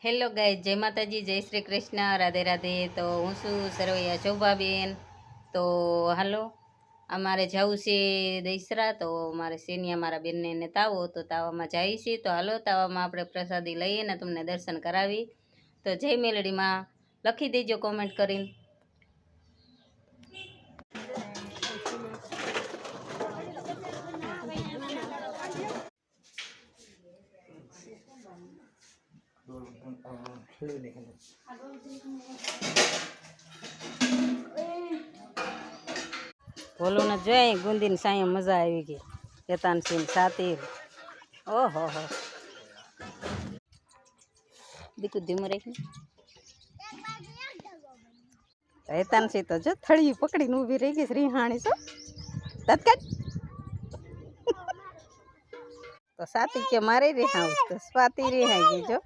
Hello guys, જય માતાજી, જય શ્રી કૃષ્ણ, રાધે રાધે। તો હું છું સરવૈયા શોભાબેન। તો હાલો, અમારે જવું છે દહીસરા। તો મારે સેનિયા મારા બેનને ને તાવો, તો તાવામાં જાય છે। તો હાલો, તાવામાં આપણે પ્રસાદી લઈએ ને તમને દર્શન કરાવી। તો જય મેલડીમાં લખી દેજો કોમેન્ટ કરીને। ભોલું ને જોઈ ગુંદીને સાંઈ મજા આવી ગઈ। હેતાનસિંહ સાતીર, ઓહો હો, દીકુ ધીમું રાખી। હેતાનસિંહ તો જો થળિયું પકડીને ઊભી રહી ગઈ રીહાણી છો તત્કાળ। તો સાતી કે મારે રેહાવું તો સ્વાતિ રેહાઈ ગઈ જો।